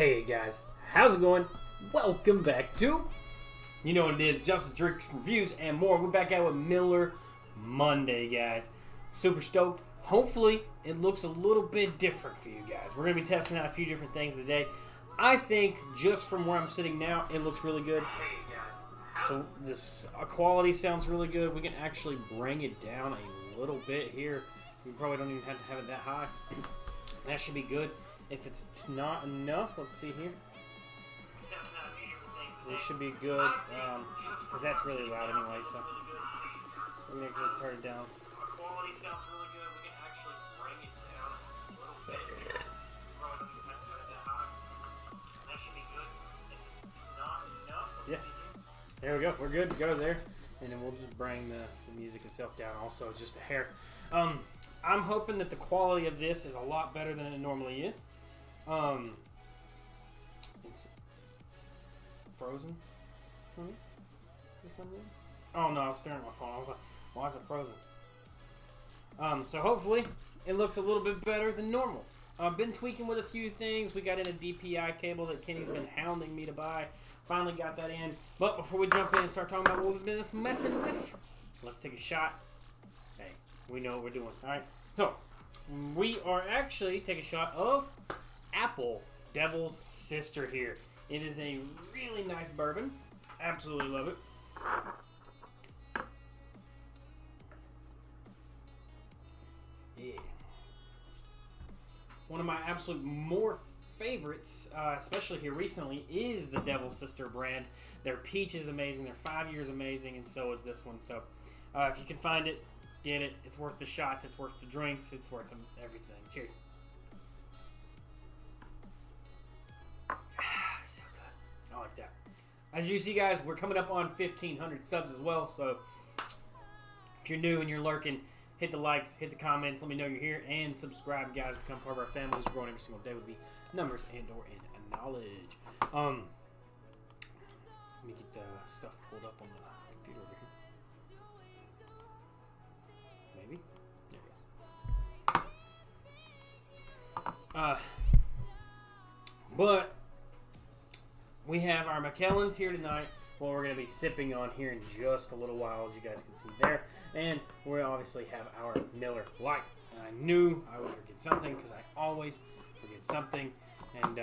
Hey guys, how's it going? Welcome back to, you know what it is, Justice Drinks Reviews and more. We're back out with Miller Monday, guys. Super stoked. Hopefully, it looks a little bit different for you guys. We're going to be testing out a few different things today. I think, just from where I'm sitting now, it looks really good. So, this quality sounds really good. We can actually bring it down a little bit here. We probably don't even have to have it that high. That should be good. If it's not enough, let's see here. This should be good, because that's really loud anyway, so we're going to turn it down. Quality sounds really good. We can actually bring it down a little bit. Probably don't even have to turn it that high. That should be good. If it's not enough, let's see here. There we go. We're good to go there. And then we'll just bring the music itself down also just a hair. I'm hoping that the quality of this is a lot better than it normally is. It's frozen for me for some reason. Oh no, I was staring at my phone. I was like, why is it frozen? So hopefully it looks a little bit better than normal. I've been tweaking with a few things. We got in a DPI cable that Kenny's been hounding me to buy. Finally got that in. But before we jump in and start talking about what we've been messing with, let's take a shot. Hey, we know what we're doing. Alright, so we are actually taking a shot of Apple Devil's Sister here. It is a really nice bourbon. Absolutely love it. Yeah. One of my absolute more favorites, especially here recently, is the Devil's Sister brand. Their peach is amazing. Their 5 years amazing, and so is this one. So if you can find it, get it. It's worth the shots. It's worth the drinks. It's worth everything. Cheers. So good. I like that. As you see, guys, we're coming up on 1,500 subs as well. So if you're new and you're lurking, hit the likes, hit the comments, let me know you're here, and subscribe, guys. Become part of our family. We're growing every single day with the numbers and/or in knowledge. Let me get the stuff pulled up on the computer over here. Maybe. There we go. But we have our Macallan's here tonight. What we're going to be sipping on here in just a little while, as you guys can see there. And we obviously have our Miller Lite. And I knew I would forget something because I always forget something. And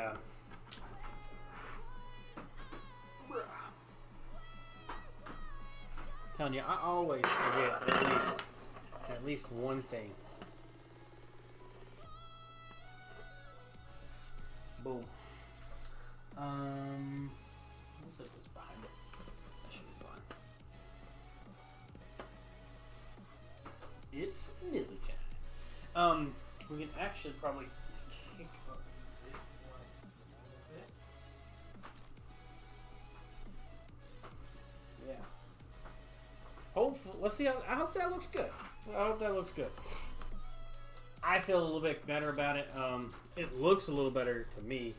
telling you, I always forget at least one thing. Boom. We'll put this behind it. That should be fine. It's Miller time. We can actually probably kick up this one just a little bit. Yeah. Hopefully, let's see. I hope that looks good. I hope that looks good. I feel a little bit better about it. It looks a little better to me.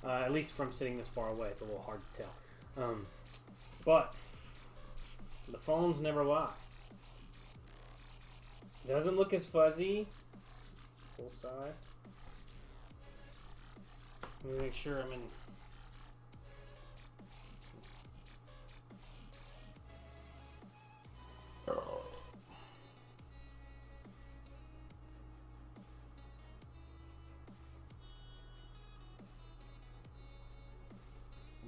At least from sitting this far away. It's a little hard to tell. But the phones never lie. Doesn't look as fuzzy. Full size. Let me make sure I'm in.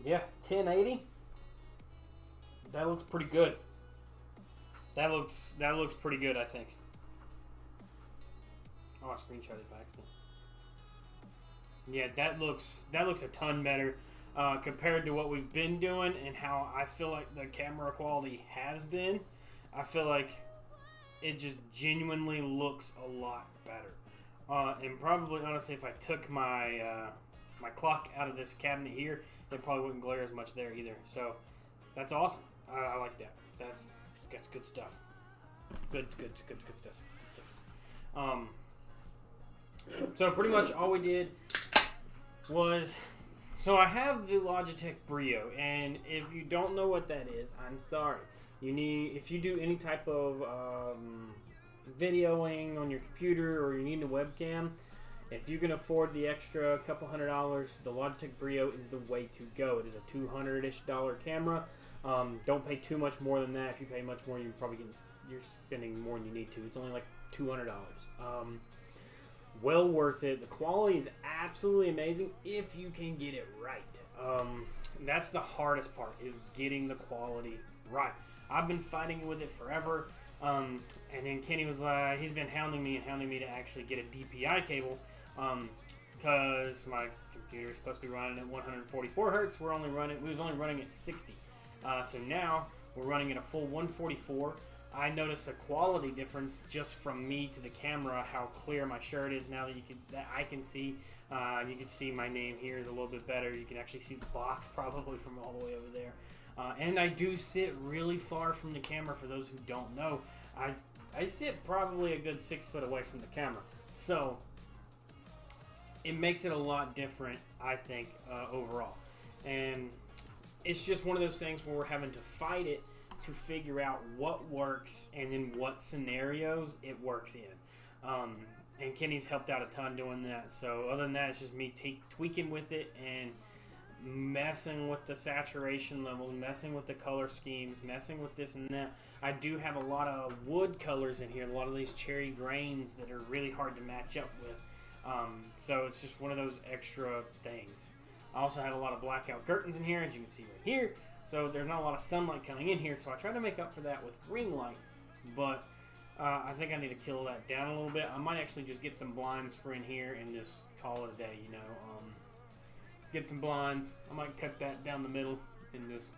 Yeah, 1080. That looks pretty good. That looks pretty good, I think. Oh, I screenshot it by accident. Yeah, that looks a ton better compared to what we've been doing and how I feel like the camera quality has been. I feel like it just genuinely looks a lot better. And probably, honestly, if I took my my clock out of this cabinet here, it probably wouldn't glare as much there either. So that's awesome. I like that. That's good stuff. Good stuff. So pretty much all we did was, so I have the Logitech Brio, and if you don't know what that is, I'm sorry. If you do any type of videoing on your computer or you need a webcam, If you can afford the extra couple $100, the Logitech Brio is the way to go. It is a $200-ish camera. Don't pay too much more than that. If you pay much more, you're spending more than you need to. It's only like $200. Well worth it. The quality is absolutely amazing if you can get it right. That's the hardest part, is getting the quality right. I've been fighting with it forever. And then Kenny was he's been hounding me to actually get a DPI cable, because my computer is supposed to be running at 144 hertz. We was only running at 60. So now we're running at a full 144. I noticed a quality difference just from me to the camera, how clear my shirt is now that I can see. You can see my name here is a little bit better. You can actually see the box probably from all the way over there. And I do sit really far from the camera. For those who don't know, I sit probably a good 6 foot away from the camera. So it makes it a lot different, I think, overall. And it's just one of those things where we're having to fight it to figure out what works and in what scenarios it works in. And Kenny's helped out a ton doing that. So other than that, it's just me tweaking with it and messing with the saturation levels, messing with the color schemes, messing with this and that. I do have a lot of wood colors in here, a lot of these cherry grains that are really hard to match up with. So it's just one of those extra things. I also have a lot of blackout curtains in here, as you can see right here. So there's not a lot of sunlight coming in here, so I try to make up for that with ring lights. But I think I need to kill that down a little bit. I might actually just get some blinds for in here and just call it a day, you know. Get some blinds. I might cut that down the middle and just...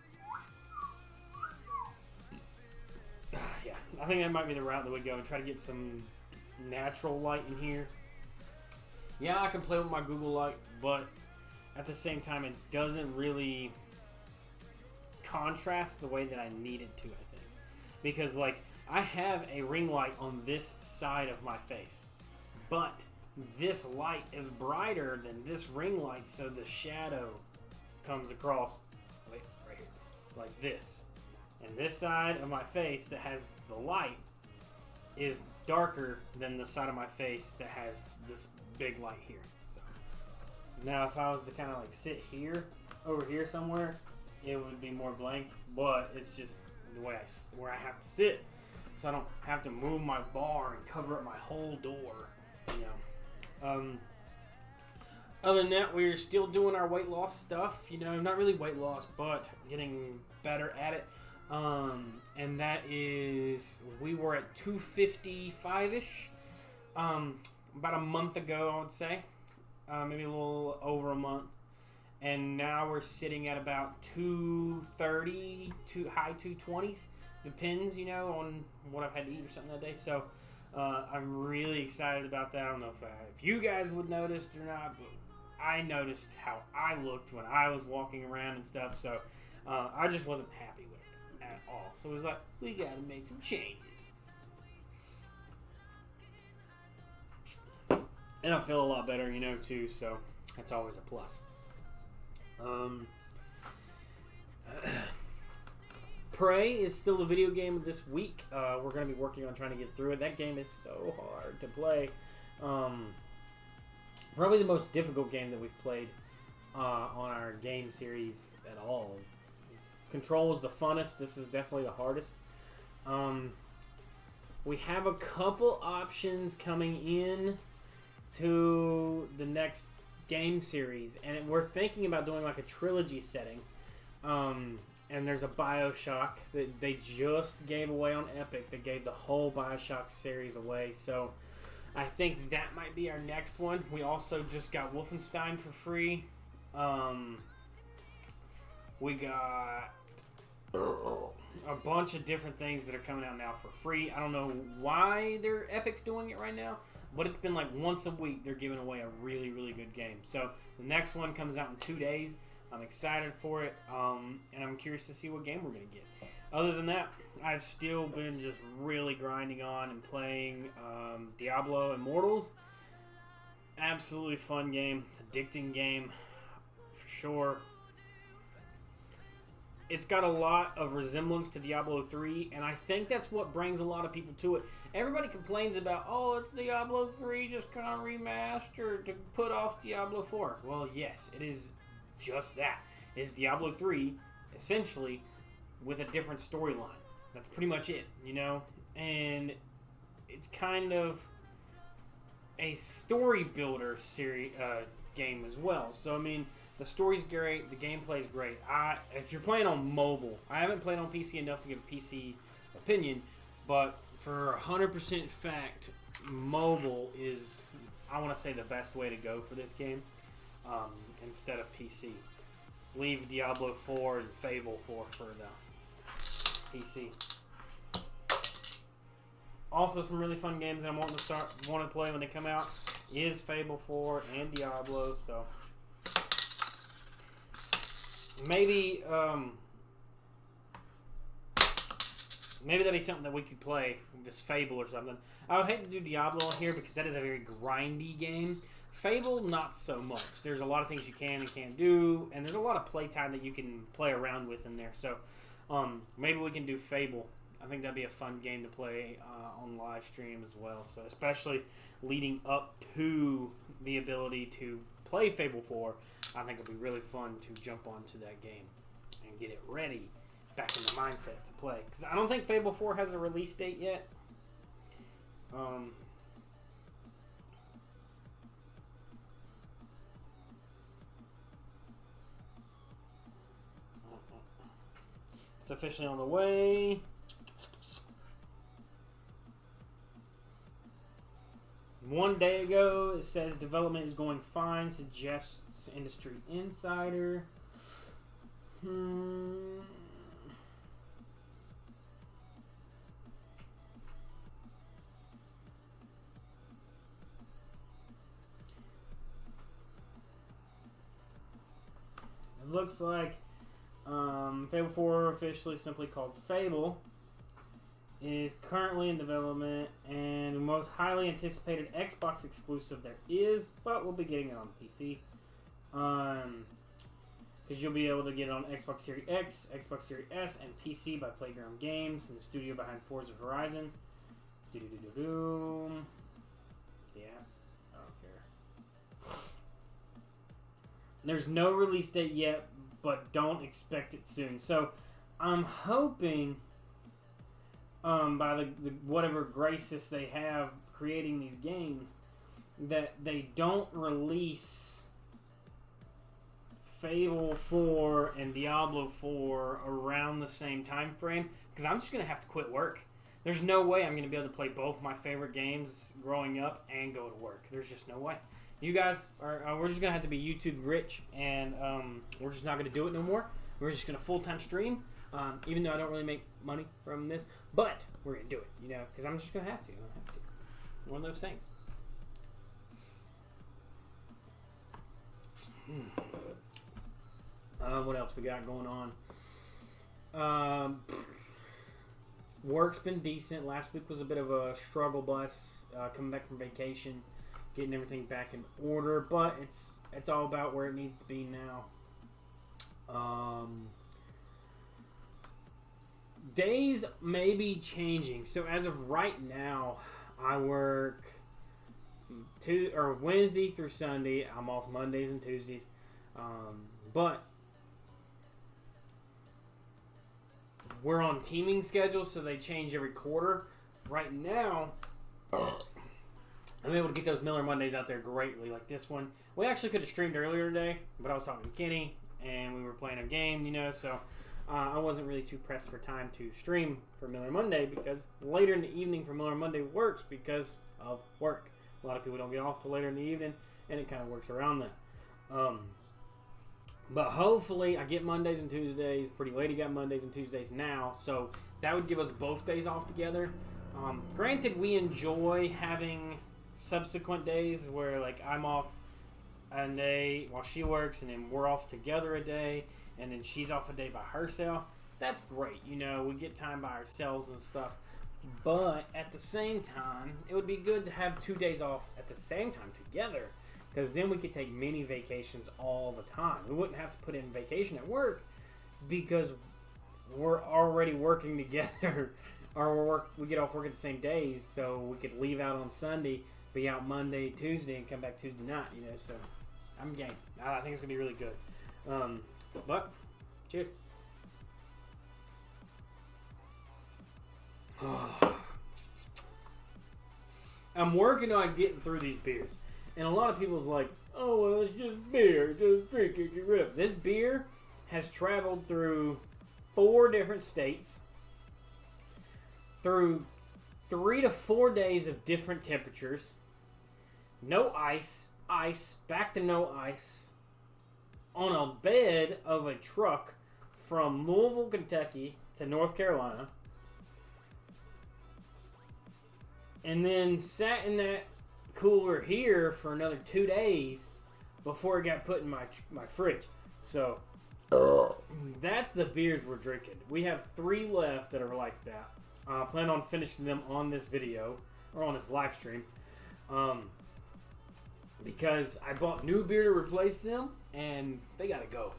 yeah, I think that might be the route that we go, and try to get some natural light in here. Yeah, I can play with my Google light, but at the same time, it doesn't really contrast the way that I need it to, I think. Because, like, I have a ring light on this side of my face, but this light is brighter than this ring light, so the shadow comes across, right here, like this. And this side of my face that has the light is darker than the side of my face that has this big light here. So now if I was to kind of like sit here, over here somewhere, it would be more blank, but it's just the way where I have to sit, so I don't have to move my bar and cover up my whole door, you know. Other than that, we're still doing our weight loss stuff, you know, not really weight loss, but getting better at it. And that is, we were at 255-ish, about a month ago, I would say, maybe a little over a month. And now we're sitting at about 230 to high 220s. Depends, you know, on what I've had to eat or something that day. So I'm really excited about that. I don't know if you guys would notice or not, but I noticed how I looked when I was walking around and stuff. So I just wasn't happy with it at all. So it was like, we got to make some changes. And I feel a lot better, you know, too. So that's always a plus. Prey is still the video game of this week. We're going to be working on trying to get through it. That game is so hard to play. Probably the most difficult game that we've played on our game series at all. Control is the funnest. This is definitely the hardest. We have a couple options coming in to the next game series, and we're thinking about doing like a trilogy setting. And there's a BioShock that they just gave away on Epic. They gave the whole BioShock series away, so I think that might be our next one. We also just got Wolfenstein for free. We got a bunch of different things that are coming out now for free. I don't know why Epic's doing it right now, but it's been like once a week they're giving away a really, really good game. So the next one comes out in 2 days. I'm excited for it, and I'm curious to see what game we're going to get. Other than that, I've still been just really grinding on and playing Diablo Immortals. Absolutely fun game. It's an addicting game, for sure. it's got a lot of resemblance to Diablo 3, and I think that's what brings a lot of people to it. Everybody complains about, oh, it's Diablo 3 just kind of remastered to put off Diablo 4. Well, yes, it is just that. It's Diablo 3, essentially, with a different storyline. That's pretty much it, you know? And it's kind of a story builder series game as well. So, I mean, the story's great, the gameplay's great. If you're playing on mobile, I haven't played on PC enough to give a PC opinion, but for 100% fact, mobile is, I want to say, the best way to go for this game instead of PC. Leave Diablo 4 and Fable 4 for the PC. Also, some really fun games that I'm wanting to play when they come out is Fable 4 and Diablo. So maybe that'd be something that we could play, just Fable or something. I would hate to do Diablo here because that is a very grindy game. Fable, not so much. There's a lot of things you can and can't do, and there's a lot of playtime that you can play around with in there. So maybe we can do Fable. I think that'd be a fun game to play on live stream as well. So especially leading up to the ability to play Fable 4, I think it'll be really fun to jump onto that game and get it ready, back in the mindset to play. Because I don't think Fable 4 has a release date yet. It's officially on the way. One day ago, it says development is going fine, suggests Industry Insider. It looks like Fable 4, officially simply called Fable, is currently in development and the most highly anticipated Xbox exclusive there is, but we'll be getting it on PC. Because you'll be able to get it on Xbox Series X, Xbox Series S, and PC by Playground Games and the studio behind Forza Horizon. Yeah, I don't care. There's no release date yet, but don't expect it soon. So I'm hoping by the whatever graces they have creating these games that they don't release Fable 4 and Diablo 4 around the same time frame, because I'm just going to have to quit work. There's no way I'm going to be able to play both my favorite games growing up and go to work. There's just no way. You guys are, we're just going to have to be YouTube rich, and we're just not going to do it no more. We're just going to full-time stream, even though I don't really make money from this. But we're going to do it, you know, because I'm just going to have to. One of those things. What else we got going on? Work's been decent. Last week was a bit of a struggle bus, coming back from vacation, getting everything back in order, but it's all about where it needs to be now. Days may be changing. So as of right now, I work Wednesday through Sunday. I'm off Mondays and Tuesdays. But we're on teaming schedules, so they change every quarter. Right now, I'm able to get those Miller Mondays out there greatly. Like this one, we actually could have streamed earlier today, but I was talking to Kenny, and we were playing a game, you know, so I wasn't really too pressed for time to stream for Miller Monday, because later in the evening for Miller Monday works because of work. A lot of people don't get off till later in the evening, and it kind of works around that. But hopefully I get Mondays and Tuesdays. Pretty Lady got Mondays and Tuesdays now, so that would give us both days off together. Granted, we enjoy having subsequent days where, like, I'm off a day while she works, and then we're off together a day, and then she's off a day by herself. That's great, you know, we get time by ourselves and stuff. But at the same time, it would be good to have 2 days off at the same time together, because then we could take mini vacations all the time. We wouldn't have to put in vacation at work, because we're already working together, or we get off work at the same days, so we could leave out on Sunday, be out Monday, Tuesday, and come back Tuesday night. So I'm game. I think it's gonna be really good. But cheers. I'm working on getting through these beers, and a lot of people's like, "Oh, well, it's just beer. Just drink it, get rid of it." This beer has traveled through 4 different states, through 3 to 4 days of different temperatures, no ice, back to no ice, on a bed of a truck from Louisville, Kentucky to North Carolina, and then sat in that cooler here for another 2 days before it got put in my fridge. So that's the beers we're drinking. We have 3 left that are like that. I plan on finishing them on this video or on this live stream, because I bought new beer to replace them, and they gotta go.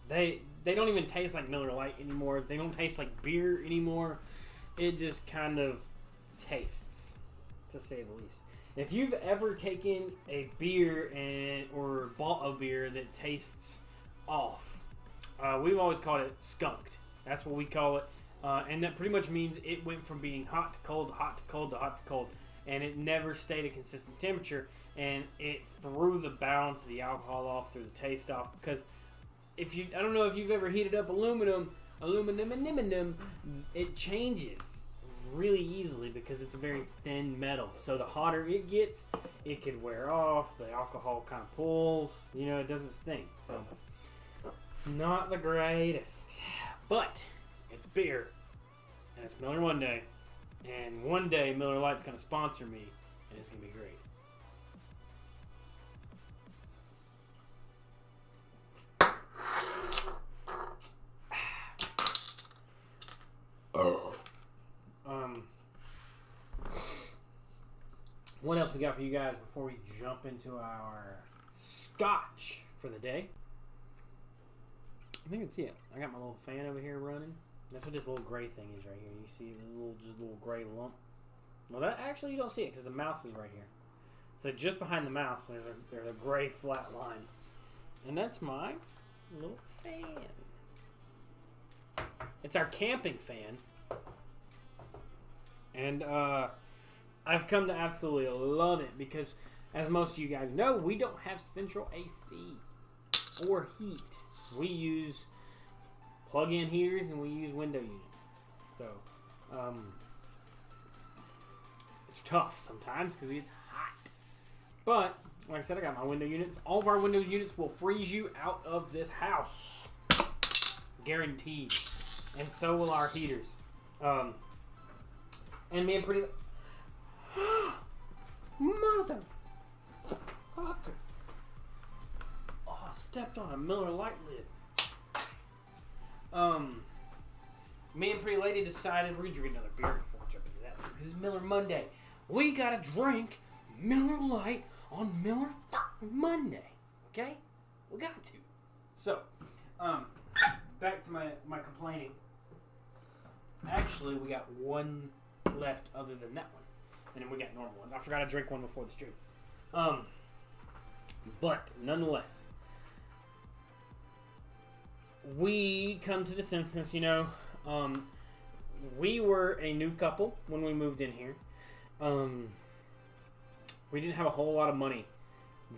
They don't even taste like Miller Lite anymore. They don't taste like beer anymore. It just kind of tastes, to say the least. If you've ever taken a beer or bought a beer that tastes off, we've always called it skunked. That's what we call it. And that pretty much means it went from being hot to cold, hot to cold, to hot to cold. And it never stayed a consistent temperature. And it threw the balance of the alcohol off, threw the taste off. Because I don't know if you've ever heated up aluminum, it changes really easily because it's a very thin metal. So the hotter it gets, it could wear off. The alcohol kind of pulls. It does its thing. So it's not the greatest. But it's beer, and it's Miller Monday, and one day Miller Lite's going to sponsor me, and it's going to be great. What else we got for you guys before we jump into our scotch for the day? I think that's it. I got my little fan over here running. That's what this little gray thing is right here. You see this little gray lump? Well, that actually you don't see it because the mouse is right here. So just behind the mouse, there's a gray flat line, and that's my little fan. It's our camping fan, and I've come to absolutely love it because, as most of you guys know, we don't have central AC or heat. We use plug-in heaters and we use window units. So, it's tough sometimes because it's hot. But, like I said, I got my window units. All of our window units will freeze you out of this house. Guaranteed. And so will our heaters. And me and pretty... Mother... fucker. Oh, I stepped on a Miller Lite lid. Me and Pretty Lady decided we're drinking another beer before we jump into that because it's Miller Monday. We gotta drink Miller Lite on Miller Monday. Okay? We got to. So, back to my complaining. Actually, we got one left other than that one. And then we got normal ones. I forgot to drink one before the stream. But, nonetheless, we come to the sense, we were a new couple when we moved in here. We didn't have a whole lot of money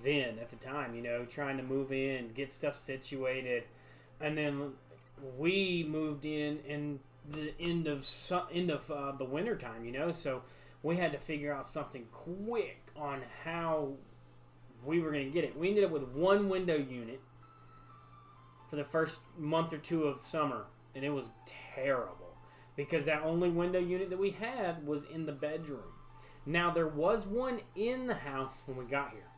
then at the time, trying to move in, get stuff situated. And then we moved in the end of the winter time, so we had to figure out something quick on how we were going to get it. We ended up with one window unit for the first month or two of summer, and it was terrible because that only window unit that we had was in the bedroom. Now, there was one in the house when we got here,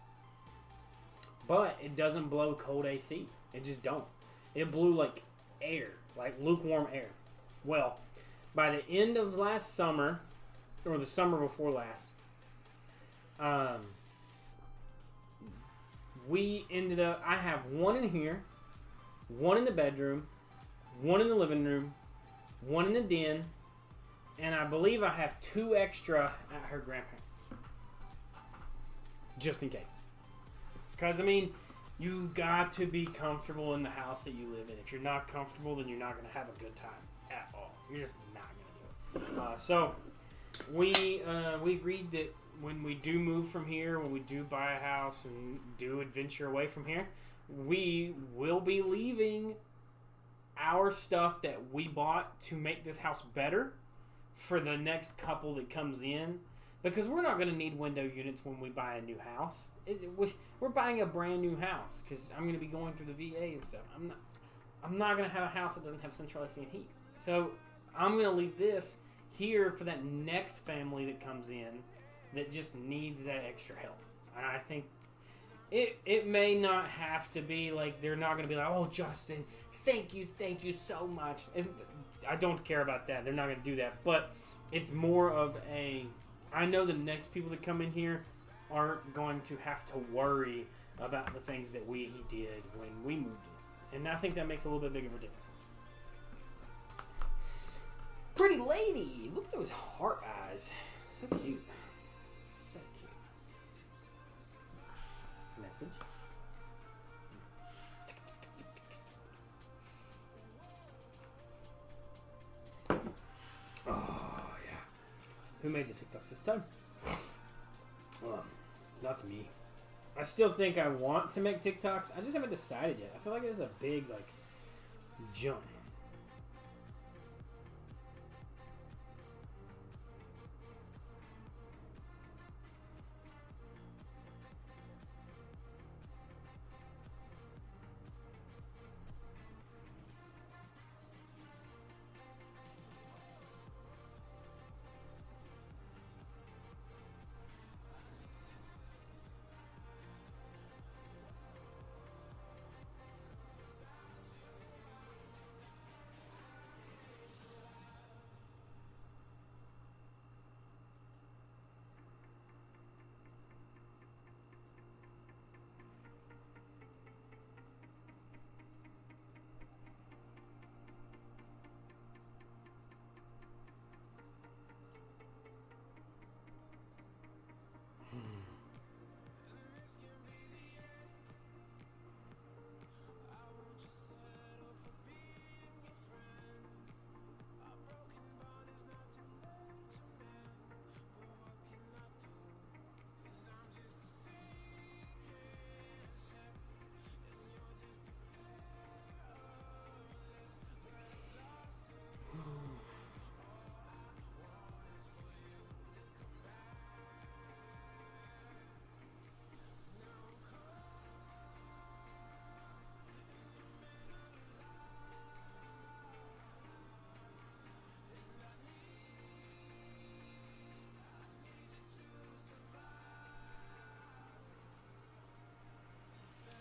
but it doesn't blow cold AC. It just don't. It blew like air, like lukewarm air. Well, by the end of last summer, or the summer before last, we ended up, I have one in here, one in the bedroom, one in the living room, one in the den, and I believe I have 2 extra at her grandparents. Just in case. Because, I mean, you got to be comfortable in the house that you live in. If you're not comfortable, then you're not going to have a good time at all. You're just not going to do it. So, we agreed that when we do move from here, when we do buy a house and do adventure away from here, we will be leaving our stuff that we bought to make this house better for the next couple that comes in. Because we're not going to need window units when we buy a new house. We're buying a brand new house because I'm going to be going through the VA and stuff. I'm not going to have a house that doesn't have central AC and heat. So I'm going to leave this here for that next family that comes in that just needs that extra help. And I think it may not have to be like, they're not going to be like, oh, Justin, thank you so much. And I don't care about that. They're not going to do that. But it's more of a... I know the next people that come in here aren't going to have to worry about the things that we did when we moved in. And I think that makes a little bit bigger of a difference. Pretty lady! Look at those heart eyes. So cute. So cute. Message. Who made the TikTok this time? Not me. I still think I want to make TikToks. I just haven't decided yet. I feel like there's a big, jump.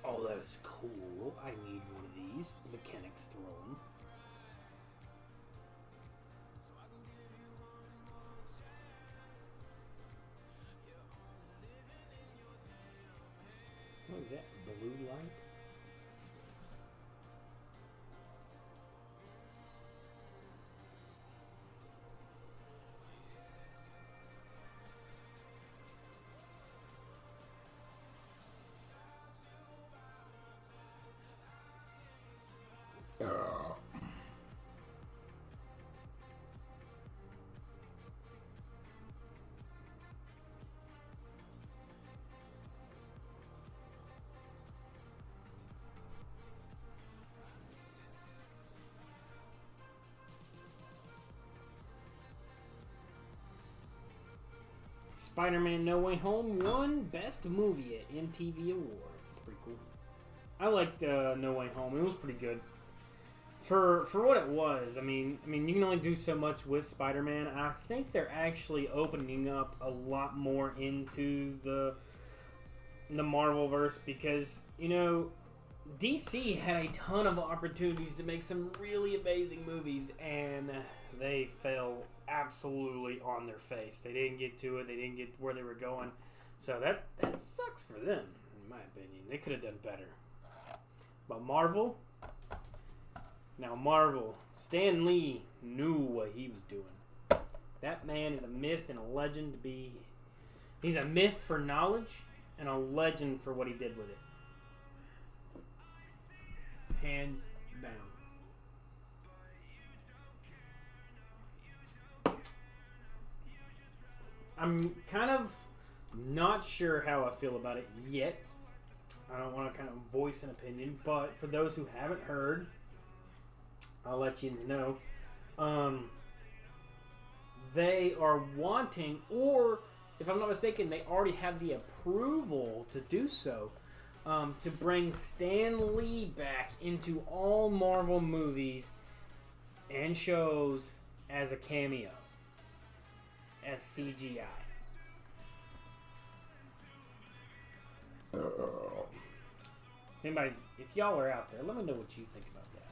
Oh, that is cool. I need one of these. It's a mechanic's throne. What is that? Blue light? Spider-Man No Way Home won Best Movie at MTV Awards. That's pretty cool. I liked No Way Home. It was pretty good. For what it was, I mean, you can only do so much with Spider-Man. I think they're actually opening up a lot more into the Marvelverse because, DC had a ton of opportunities to make some really amazing movies, and they fell absolutely on their face. They didn't get to it. They didn't get where they were going. So that sucks for them, in my opinion. They could have done better. But Marvel, Now, Marvel, Stan Lee knew what he was doing. That man is a myth and a legend to be. He's a myth for knowledge and a legend for what he did with it. Hands down. I'm kind of not sure how I feel about it yet. I don't want to kind of voice an opinion, but for those who haven't heard, I'll let you know. They are wanting, or if I'm not mistaken, they already have the approval to do so, to bring Stan Lee back into all Marvel movies and shows as a cameo, as CGI. If y'all are out there, let me know what you think about that.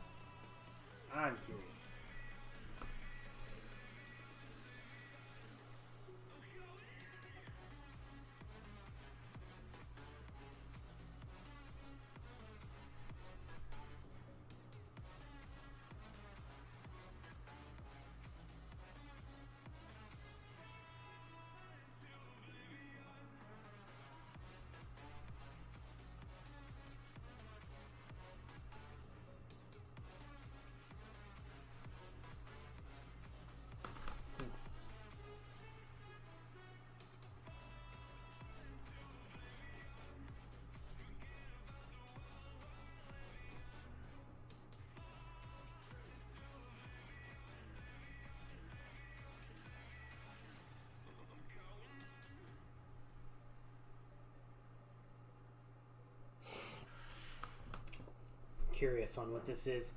I'm curious. Curious on what this is.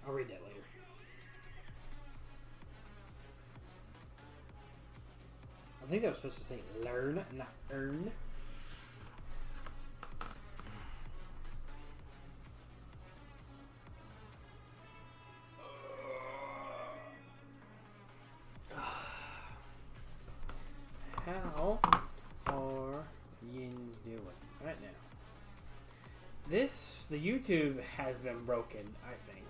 I'll read that later. I think that was supposed to say learn, not earn. How are yins doing right now? The YouTube has been broken, I think.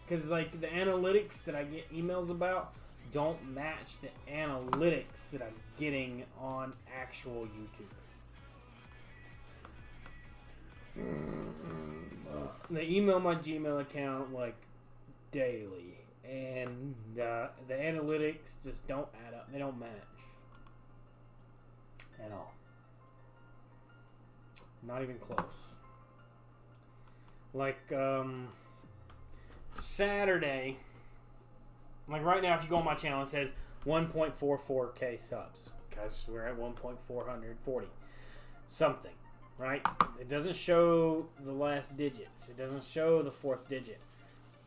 Because, like, the analytics that I get emails about don't match the analytics that I'm getting on actual YouTube. They email my Gmail account, like, daily. And the analytics just don't add up. They don't match. At all. Not even close. Like, Saturday, like right now, if you go on my channel, it says 1.44k subs because we're at 1.440 something, right? It doesn't show the last digits. It doesn't show the fourth digit.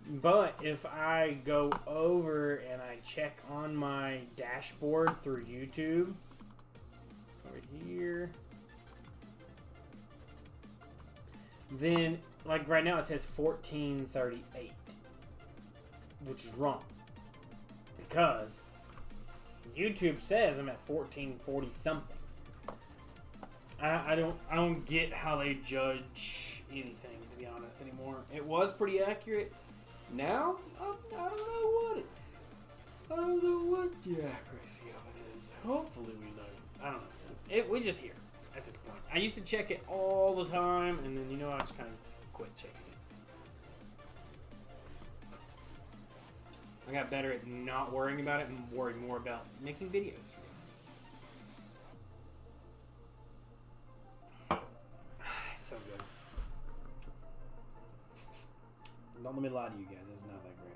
But if I go over and I check on my dashboard through YouTube, over here, then like right now it says 1438. Which is wrong. Because YouTube says I'm at 1440 something. I don't get how they judge anything, to be honest, anymore. It was pretty accurate. Now I don't know what the accuracy of it is. Hopefully we know. I don't know. We just here at this point. I used to check it all the time, and then I just kind of quit checking I got better at not worrying about it and worried more about making videos for you. So good. Don't let me lie to you guys. It's not that great.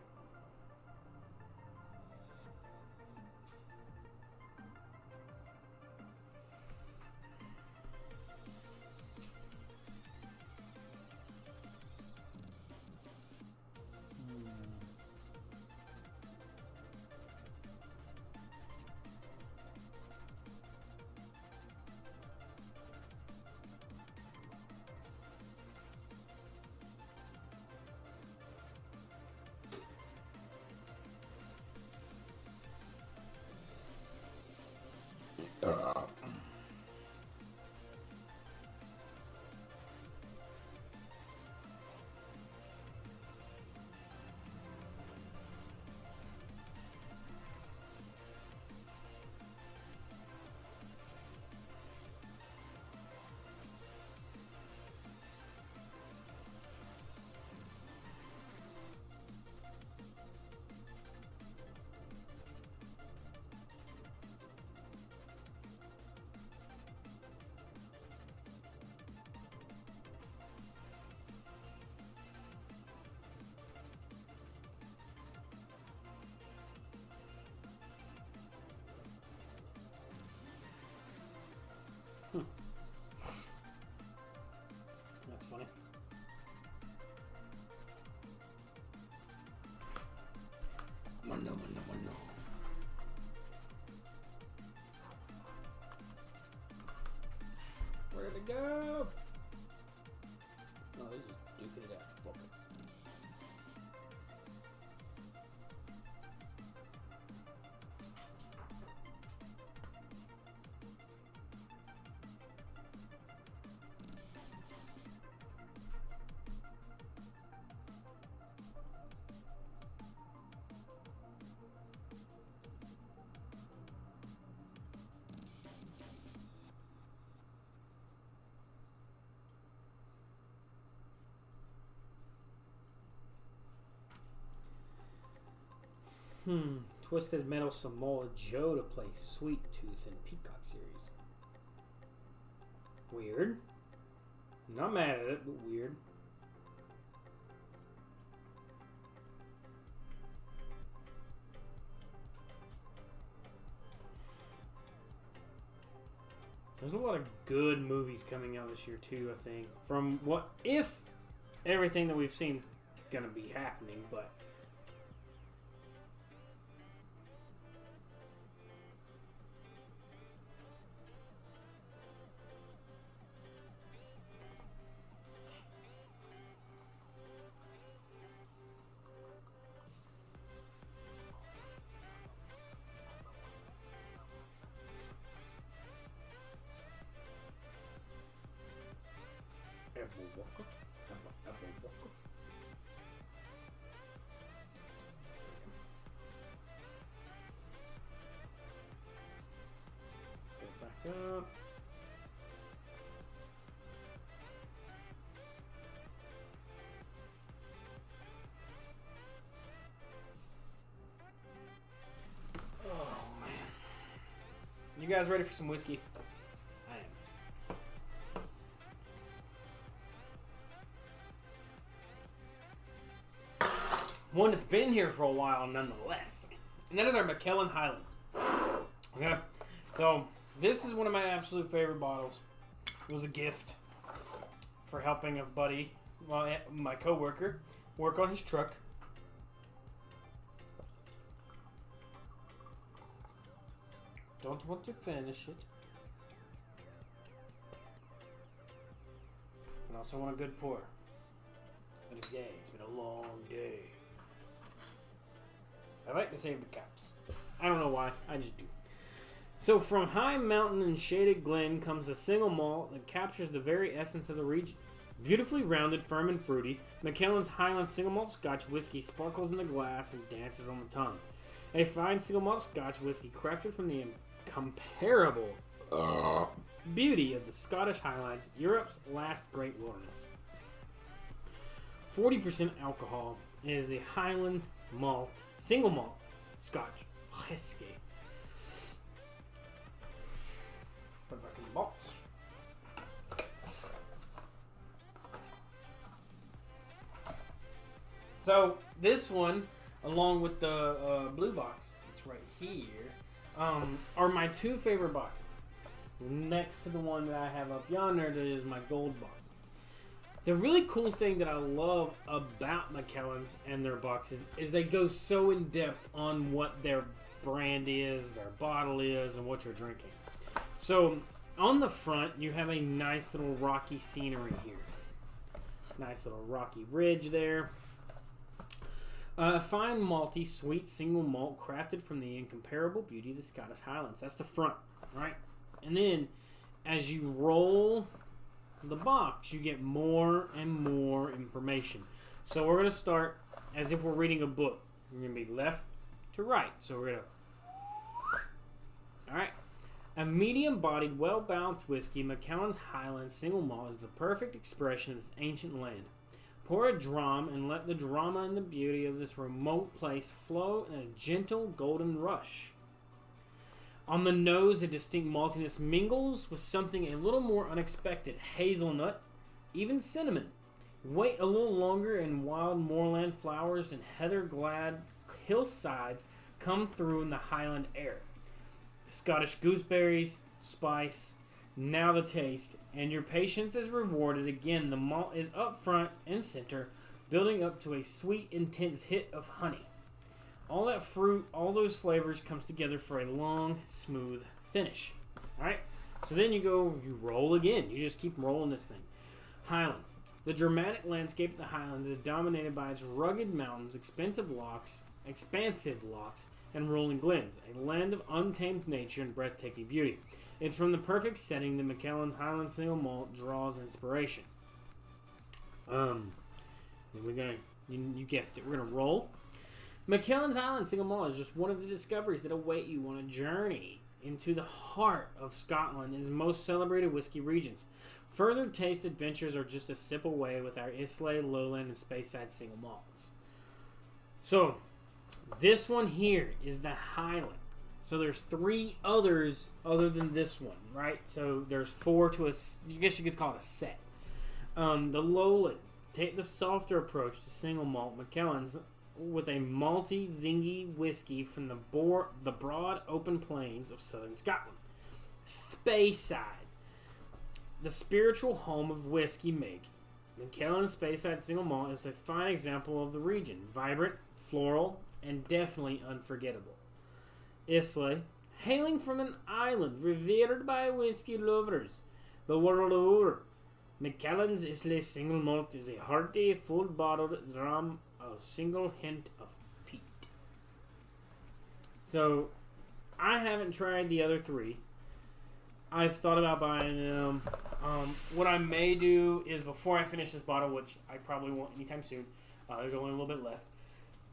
That's funny. Mono. Where'd it go? No, this is duking it out. Fuck it. Twisted Metal Samoa Joe to play Sweet Tooth in Peacock series. Weird. Not mad at it, but weird. There's a lot of good movies coming out this year too, I think. From what if everything that we've seen is gonna be happening, but back up. Oh man. You guys ready for some whiskey? I am. One that's been here for a while nonetheless. And that is our McKellen Highland. Okay. So this is one of my absolute favorite bottles. It was a gift for helping a buddy, well, my coworker, work on his truck. Don't want to finish it. And also want a good pour. But a day. It's been a long day. I like to save the caps. I don't know why. I just do. So from high mountain and shaded glen comes a single malt that captures the very essence of the region. Beautifully rounded, firm and fruity, Macallan's Highland single malt Scotch whiskey sparkles in the glass and dances on the tongue. A fine single malt Scotch whiskey crafted from the incomparable beauty of the Scottish Highlands, Europe's last great wilderness. 40% alcohol is the Highland malt, single malt Scotch whiskey. Put it back in the box. So this one, along with the blue box that's right here, are my two favorite boxes. Next to the one that I have up yonder, that is my gold box. The really cool thing that I love about Macallan's and their boxes is they go so in depth on what their brand is, their bottle is, and what you're drinking. So on the front, you have a nice little rocky scenery here. Nice little rocky ridge there. A fine malty, sweet single malt crafted from the incomparable beauty of the Scottish Highlands. That's the front, right? And then as you roll the box, you get more and more information. So we're going to start as if we're reading a book. We're going to be left to right. So we're going to... Alright. A medium-bodied, well-balanced whiskey, Macallan's Highland Single Malt is the perfect expression of this ancient land. Pour a dram and let the drama and the beauty of this remote place flow in a gentle golden rush. On the nose, a distinct maltiness mingles with something a little more unexpected. Hazelnut, even cinnamon. Wait a little longer and wild moorland flowers and heather-glad hillsides come through in the Highland air. Scottish gooseberries, spice, now the taste, and your patience is rewarded. Again, the malt is up front and center, building up to a sweet, intense hit of honey. All that fruit, all those flavors comes together for a long, smooth finish. Alright, so then you roll again. You just keep rolling this thing. Highland. The dramatic landscape of the Highlands is dominated by its rugged mountains, expansive locks, and rolling glens. A land of untamed nature and breathtaking beauty. It's from the perfect setting that Macallan's Highland Single Malt draws inspiration. You guessed it, we're gonna roll. Macallan's Highland Single Malt is just one of the discoveries that await you on a journey into the heart of Scotland and its most celebrated whiskey regions. Further taste adventures are just a sip away with our Islay, Lowland, and Speyside Single Malts. So, this one here is the Highland. So there's three others other than this one, right? So there's four to I guess you could call it a set. The Lowland, take the softer approach to single malt Macallan's with a malty, zingy whiskey from the broad open plains of southern Scotland. Speyside, the spiritual home of whiskey making. Macallan's Speyside Single Malt is a fine example of the region. Vibrant, floral, and definitely unforgettable. Islay, hailing from an island revered by whiskey lovers the world over. Macallan's Islay Single Malt is a hearty, full-bottled dram of single hint of peat. So, I haven't tried the other three. I've thought about buying them. What I may do is, before I finish this bottle, which I probably won't anytime soon, there's only a little bit left,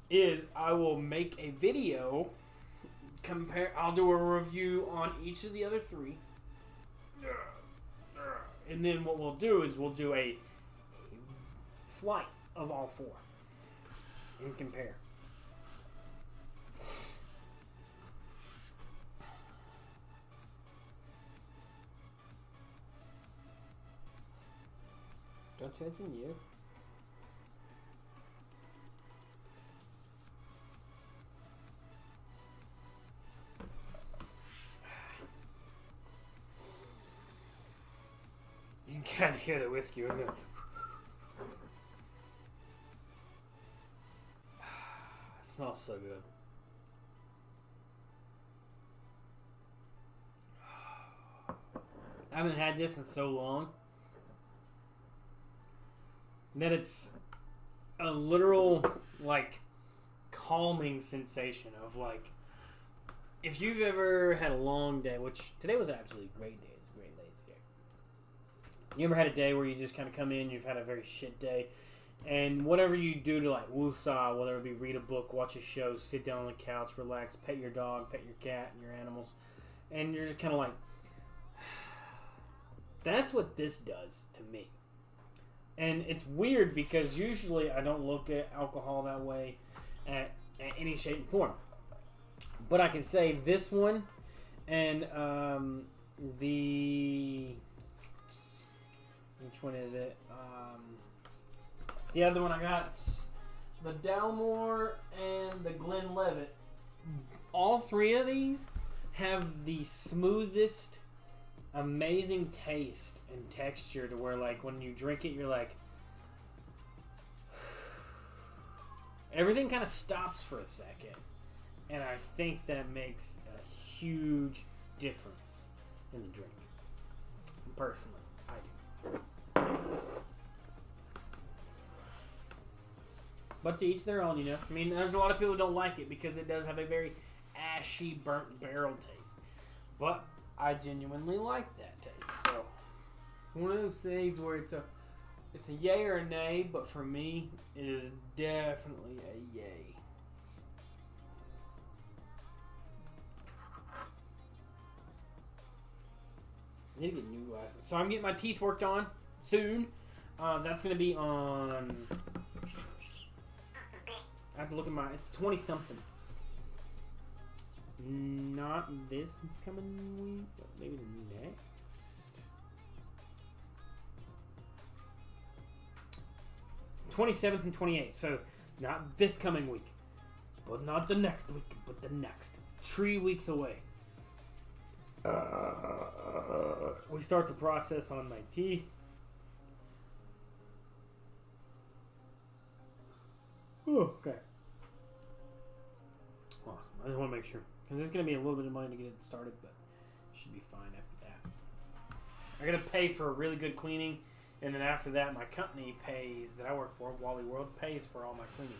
is I will make a video. I'll do a review on each of the other three. And then what we'll do is we'll do a flight of all four and compare. Don't you, it's in you. You can kind of hear the whiskey, isn't it? It smells so good. I haven't had this in so long that it's a literal, like, calming sensation of, like, if you've ever had a long day, which today was absolutely a great day. It's a great lazy day. You ever had a day where you just kind of come in, you've had a very shit day, and whatever you do to, like, woosah, whether it be read a book, watch a show, sit down on the couch, relax, pet your dog, pet your cat, and your animals, and you're just kind of like, that's what this does to me. And it's weird because usually I don't look at alcohol that way. in any shape and form. But I can say this one and the... Which one is it? The other one I got, the Dalmore and the Glenlivet. All three of these have the smoothest, amazing taste and texture to where, like, when you drink it, you're like... Everything kind of stops for a second. And I think that makes a huge difference in the drink. Personally, I do. But to each their own, you know. I mean, there's a lot of people who don't like it because it does have a very ashy, burnt barrel taste. But I genuinely like that taste. So, it's one of those things where it's a yay or a nay, but for me, it is definitely a yay. I need to get new glasses. So I'm getting my teeth worked on soon. That's going to be on... I have to look at my... It's 20-something. Not this coming week, but maybe the next. '27th and 28th. So not this coming week, but not the next week, but the next. 3 weeks away. We start the process on my teeth. Oh, okay. Awesome. I just want to make sure. Because it's going to be a little bit of money to get it started, but should be fine after that. I got to pay for a really good cleaning, and then after that, my company pays, that I work for, Wally World, pays for all my cleaning.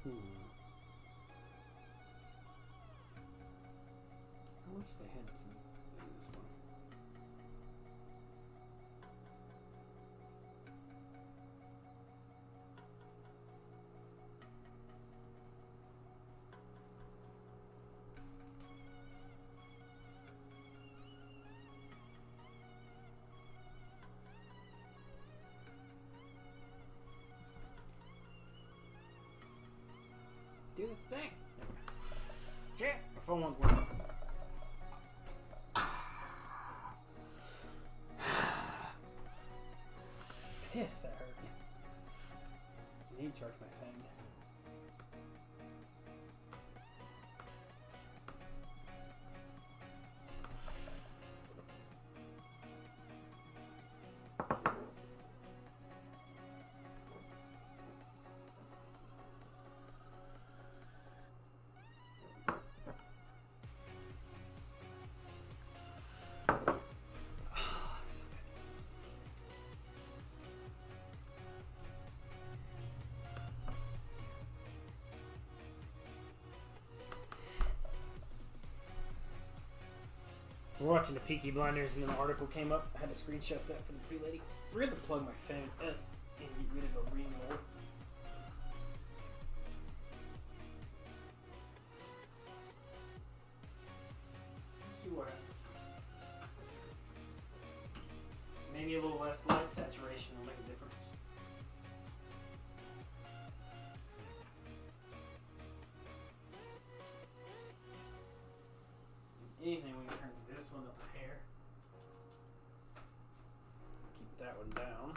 I wish they had some in this one. Do the thing. Shit, my phone won't work. Piss, that hurt. I need to charge my fan. We're watching the Peaky Blinders, and then the article came up. I had to screenshot that for the pretty lady. We're going to plug my fan in and get rid of a remote. See what happens. Maybe a little less light saturation will make a difference. Anything, we can turn this one up a hair. Keep that one down.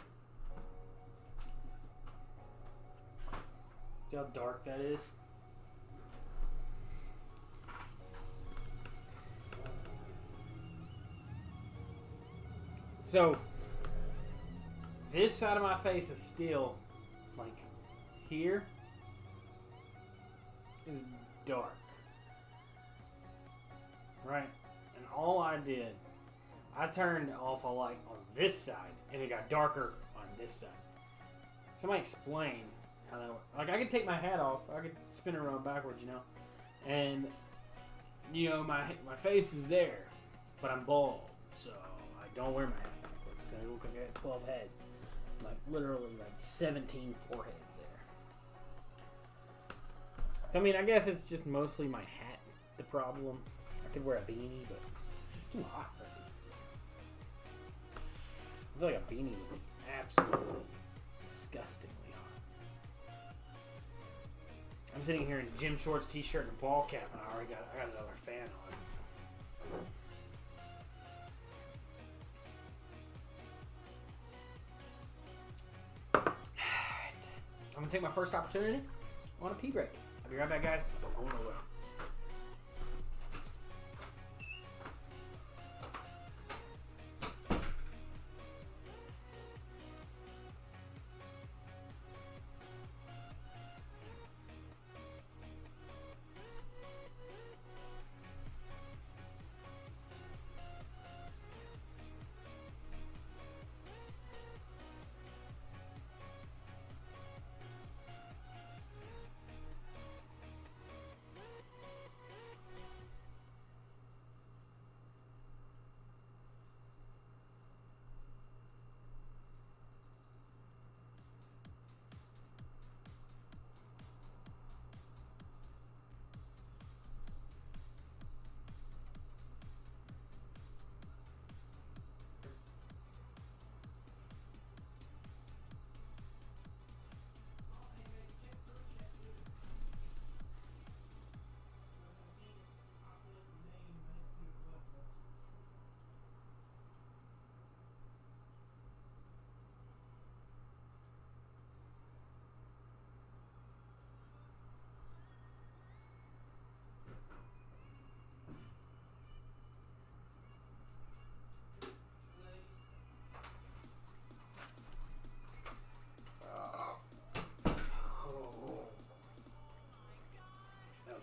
See how dark that is? So this side of my face is still like here is dark, right? And all I did, I turned off a light on this side, and it got darker on this side. Somebody explain how that works. Like, I could take my hat off, I could spin it around backwards, you know, and you know my face is there, but I'm bald, so I don't wear my hat backwards because I look like I got 12 heads, like literally like 17 foreheads there. So I mean, I guess it's just mostly my hat's the problem. I could wear a beanie, but it's too hot for me. I feel like a beanie would be absolutely disgustingly hot. I'm sitting here in gym shorts, t-shirt, and a ball cap, and I got another fan on. So. Alright. I'm gonna take my first opportunity on a pee break. I'll be right back, guys. Don't go nowhere.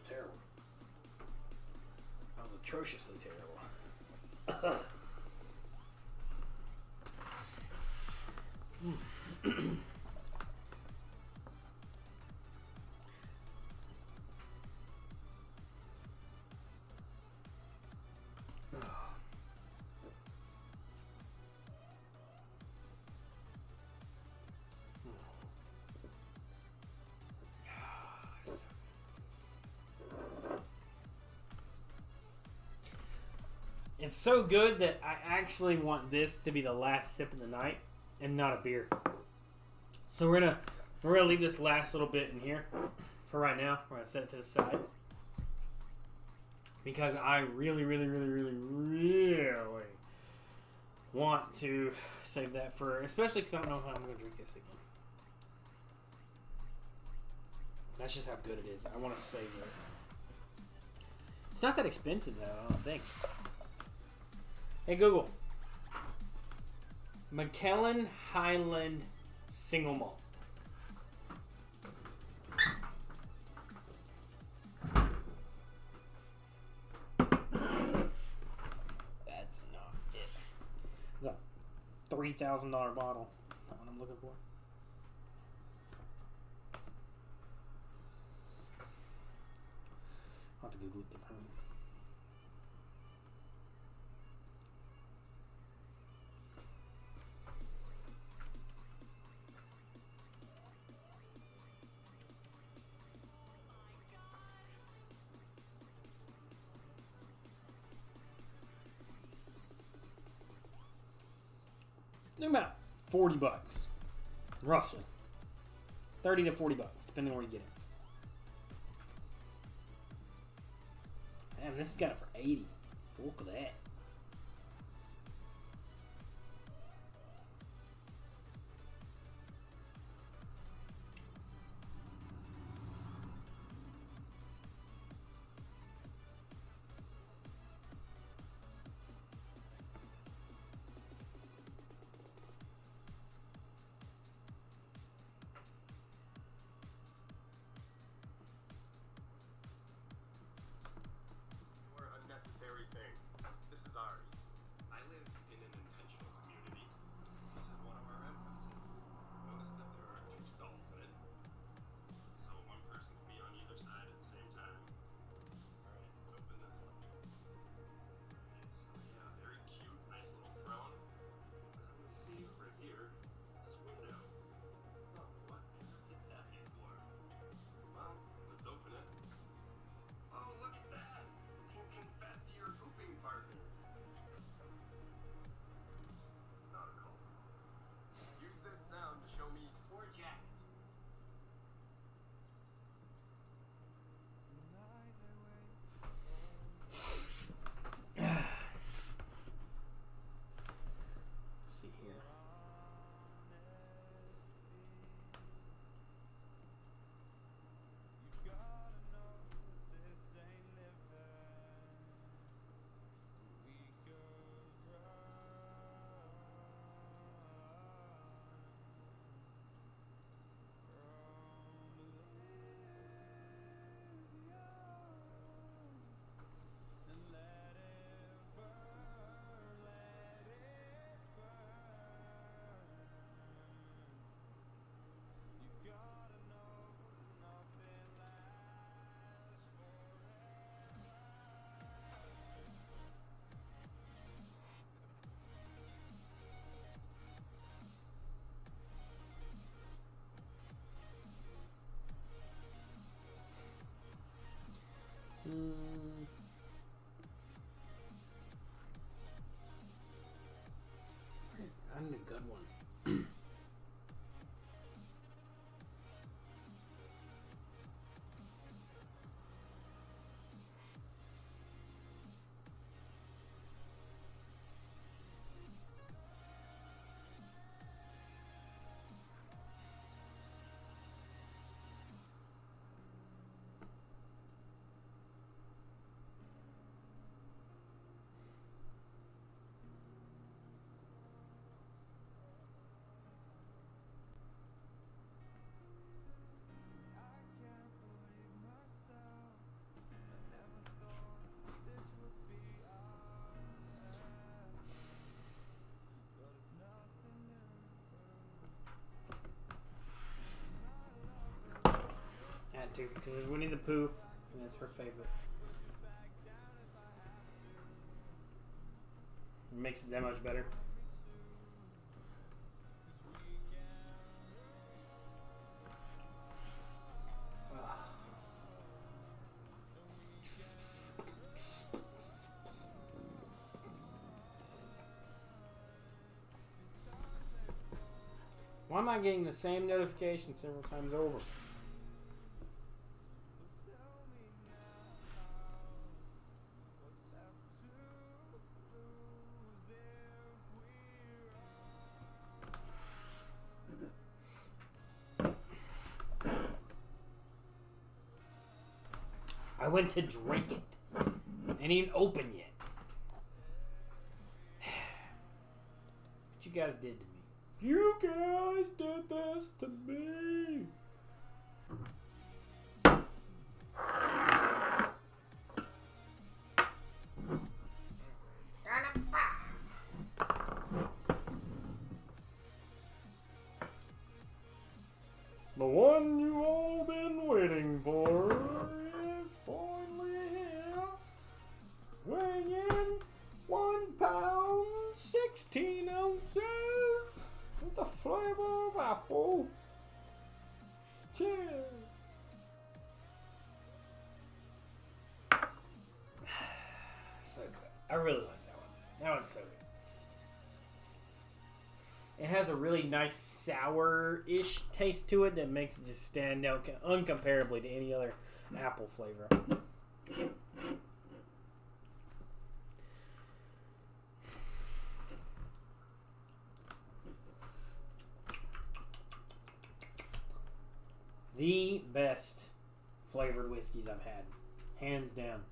Terrible. That was atrociously terrible. It's so good that I actually want this to be the last sip of the night and not a beer. So we're gonna leave this last little bit in here for right now. We're gonna set it to the side because I really want to save that for, especially because I don't know how I'm gonna drink this again. That's just how good it is. I want to save it. It's not that expensive though, I don't think. Hey Google, McKellen Highland Single Malt. That's not it. It's a $3,000 bottle. Not what I'm looking for. I'll have to Google it differently. They're about 40 bucks, roughly. 30 to 40 bucks, depending on where you get it. Man, this has got it for 80. Look at that. had to because it's Winnie the Pooh, and it's her favorite. It makes it that much better. Why am I getting the same notification several times over? I went to drink it. Ain't even open yet. What you guys did to me. You guys did this to me. The one you all been waiting for is finally here. Weighing 1 pound 16 ounces with the flavor of apple. Cheers. So good. I really like that one. That one's so good. It has a really nice sour-ish taste to it that makes it just stand out uncomparably to any other apple flavor. The best flavored whiskeys I've had. Hands down.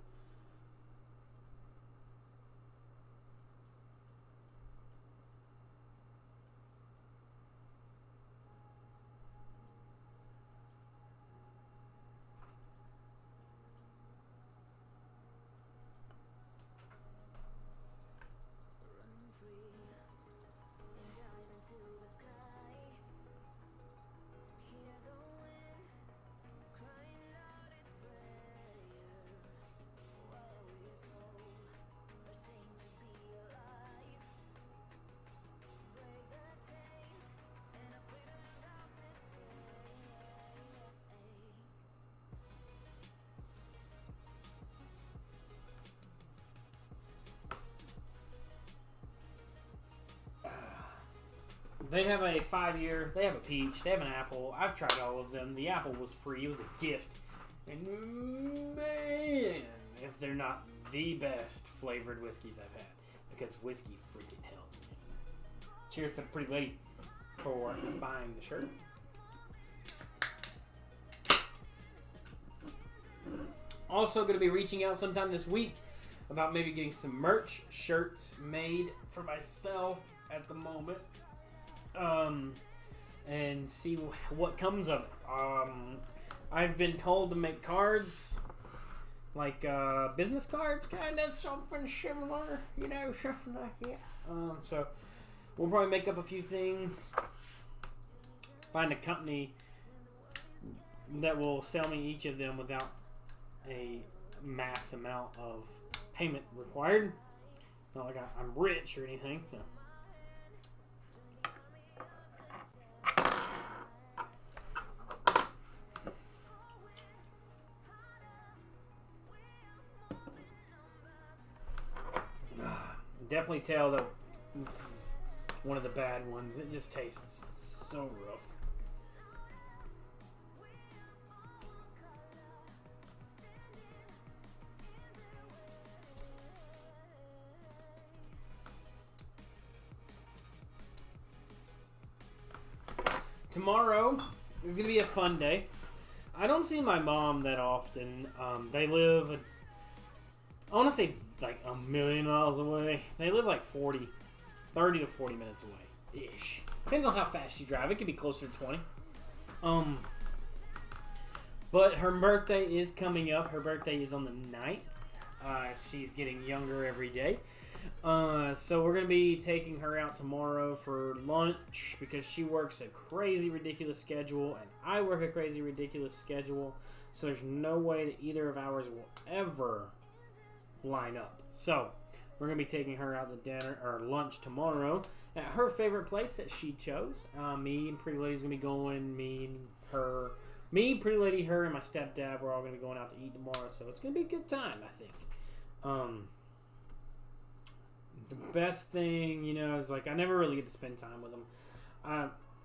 They have a 5-year, they have a peach, they have an apple. I've tried all of them. The apple was free, it was a gift. And man, if they're not the best flavored whiskeys I've had. Because whiskey freaking helps. Cheers to the pretty lady for buying the shirt. Also going to be reaching out sometime this week about maybe getting some merch shirts made for myself at the moment. And see what comes of it. I've been told to make cards, like business cards, kind of something similar, you know, something like that. So we'll probably make up a few things, find a company that will sell me each of them without a mass amount of payment required. Not like I'm rich or anything, so. Definitely tell that this is one of the bad ones. It just tastes so rough. Tomorrow is going to be a fun day. I don't see my mom that often. They live, I want to say like a million miles away. They live like 30 to 40 minutes away ish. Depends on how fast you drive. It could be closer to 20. But her birthday is coming up. Her birthday is on the 9th. She's getting younger every day. So we're going to be taking her out tomorrow for lunch because she works a crazy ridiculous schedule and I work a crazy ridiculous schedule. So there's no way that either of ours will ever line up. So we're going to be taking her out to dinner or lunch tomorrow at her favorite place that she chose. Me and Pretty Lady's going to be going. Me, Pretty Lady, her, and my stepdad, we're all going to be going out to eat tomorrow. So it's going to be a good time, I think. The best thing, you know, is like I never really get to spend time with them.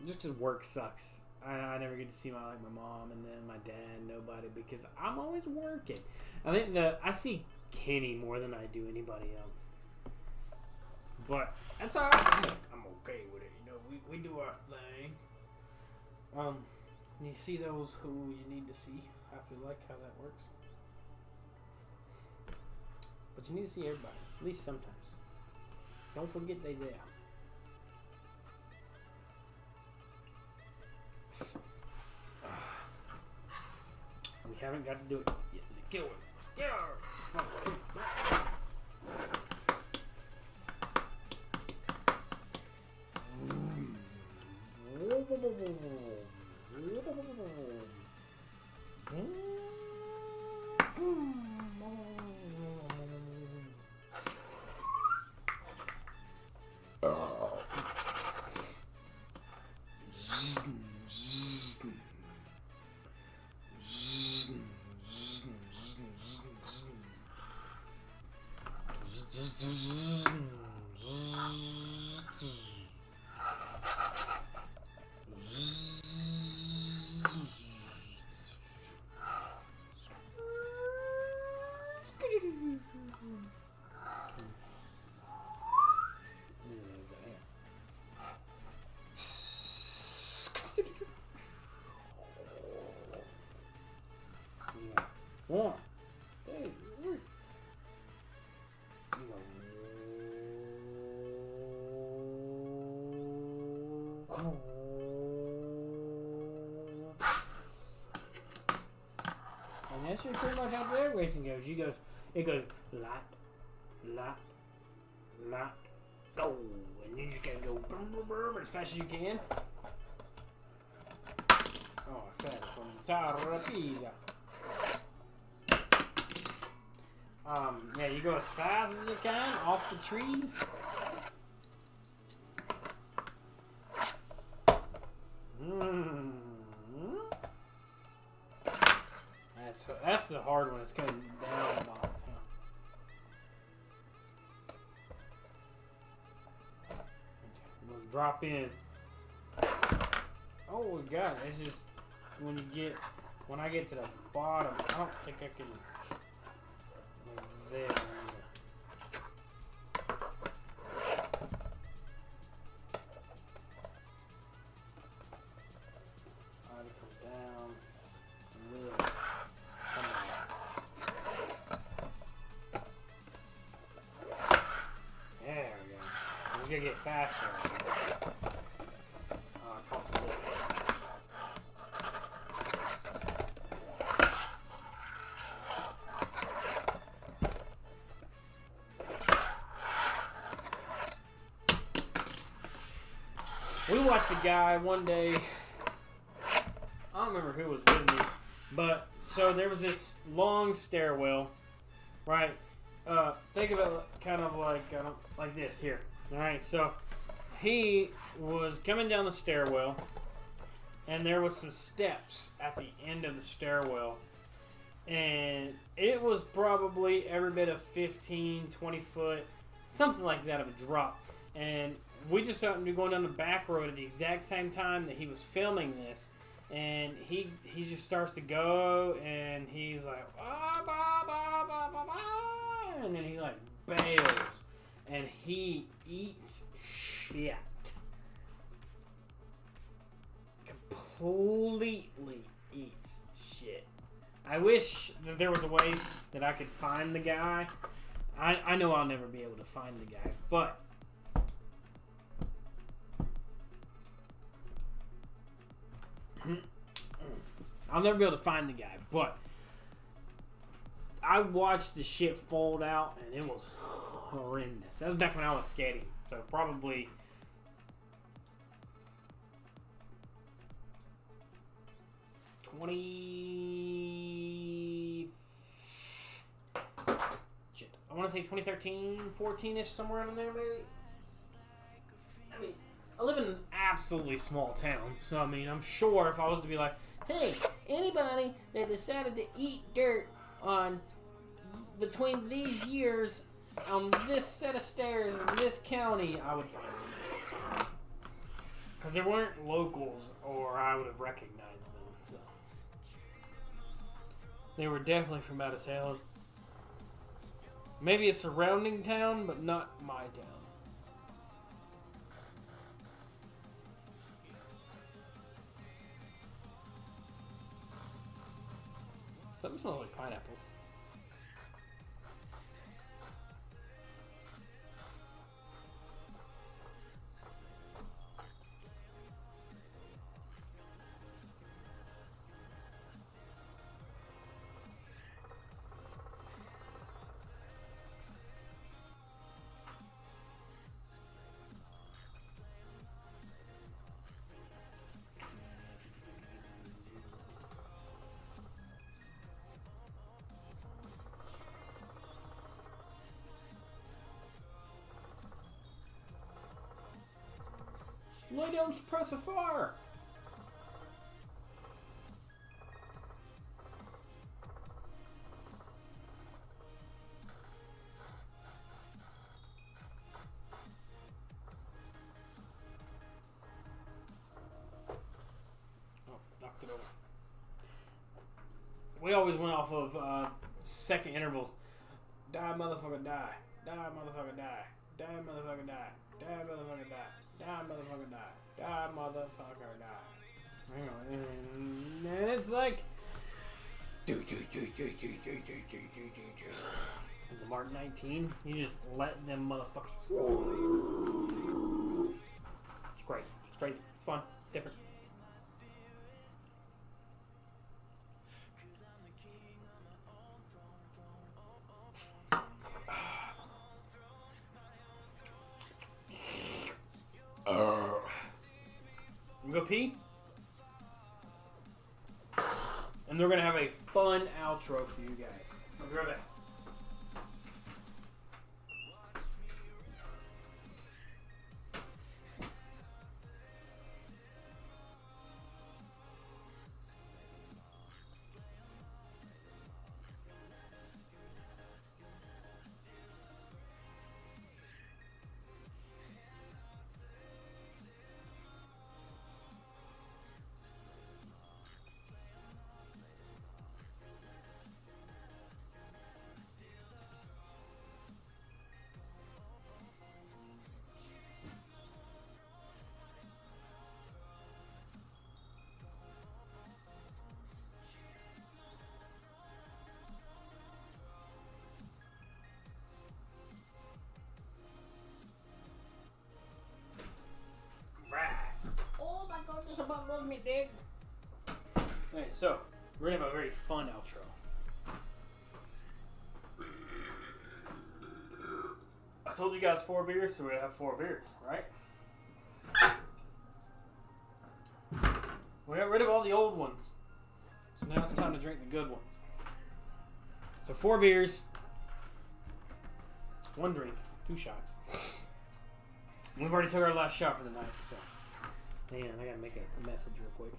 Just because work sucks. I never get to see my mom and then my dad, nobody, because I'm always working. I think I see Kenny more than I do anybody else. But that's all right. I'm okay with it. You know, we do our thing. You see those who you need to see. I feel like how that works. But you need to see everybody, at least sometimes. Don't forget they there. We haven't got to do it yet. Kill it. Kill her. One, two, three. And that's pretty much how the air racing goes. It goes lot, go, and you just gotta go as fast as you can. Oh, fast from the Tarapisa. Yeah, you go as fast as you can off the tree. That's the hard one. It's coming down the box. Okay, we'll drop in. Oh, we got it. It's just when I get to the bottom, I don't think I can. There. Try to come down. Really come on. There we go. We're gonna get faster. I caught the lip. We watched a guy one day, I don't remember who was with me, but so there was this long stairwell, right? Think of it kind of like this here, all right? So he was coming down the stairwell, and there was some steps at the end of the stairwell, and it was probably every bit of 15, 20 foot, something like that of a drop, and we just happened to be going down the back road at the exact same time that he was filming this, and he just starts to go, and he's like, ah, bah, bah, bah, bah, bah, and then he like bails, and he eats shit, completely eats shit. I wish that there was a way that I could find the guy. I know I'll never be able to find the guy, but I'll never be able to find the guy, but I watched the shit fold out, and it was horrendous. That was back when I was skating, so probably 20 want to say 2013, 14-ish, somewhere in there, maybe. I mean, I live in an absolutely small town, so I mean, I'm sure if I was to be like, hey, anybody that decided to eat dirt on between these years on this set of stairs in this county, I would find them. Because they weren't locals, or I would have recognized them. So. They were definitely from out of town. Maybe a surrounding town, but not my town. Something smells like pineapples. Lay down, suppress a fire! Oh, knocked it over. We always went off of second intervals. Die, motherfucker, die. Die, motherfucker, die. Die, motherfucker, die. Die, motherfucker, die. Die, motherfucker, die. Die, motherfucker, die. And then it's like... The Mark 19, you just let them motherfuckers roll. It's great. It's crazy. It's fun. Different. I'm gonna go pee. And they're gonna have a fun outro for you guys. I'll be right back. This about loves me, dig. Okay, so we're gonna have a very fun outro. I told you guys 4 beers, so we're gonna have 4 beers, right? We got rid of all the old ones, so now it's time to drink the good ones. So 4 beers, 1 drink, 2 shots. We've already took our last shot for the night, so. Man, I gotta make a message real quick.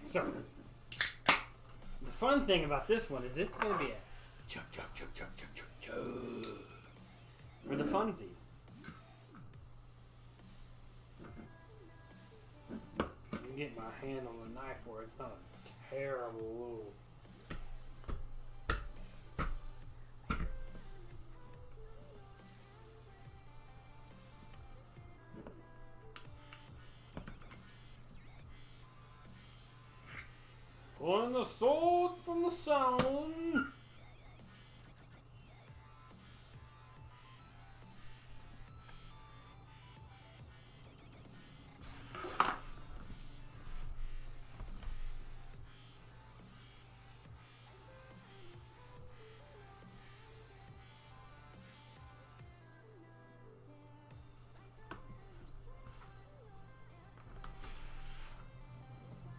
So, the fun thing about this one is it's going to be a chug, chug, chug, chug, chug, chug, chug for the funsies. get my hand on the knife where it's not a terrible little. Pulling the sword from the stone.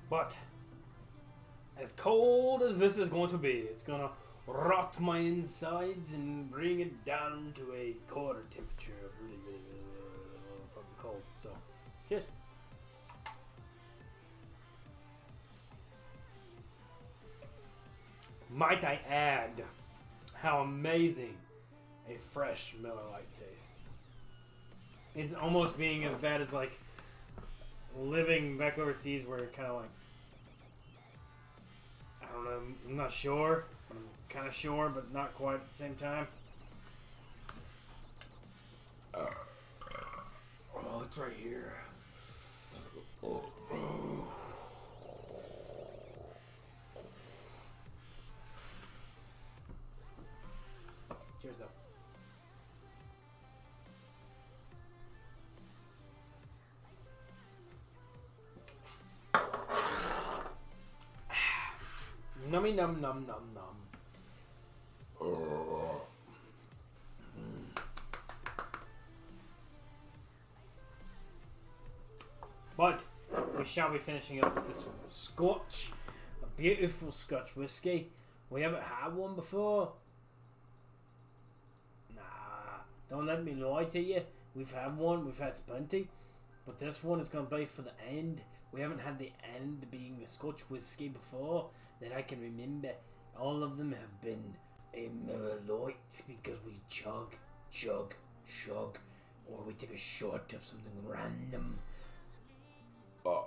But as cold as this is going to be, it's going to rot my insides and bring it down to a core temperature of really, really, really fucking cold. So, cheers. Might I add how amazing a fresh Miller Lite tastes. It's almost being as bad as like living back overseas where it kind of like, I don't know, I'm not sure, but I'm kind of sure, but not quite at the same time. Oh, it's right here. Cheers, though. Nummy num num num num. But we shall be finishing up with this Scotch, a beautiful Scotch whiskey. We haven't had one before. Nah, don't let me lie to you. We've had one, we've had plenty, but this one is going to be for the end. We haven't had the end being a Scotch whiskey before that I can remember. All of them have been a Miller Lite because we chug, chug, chug, or we take a shot of something random. Oh.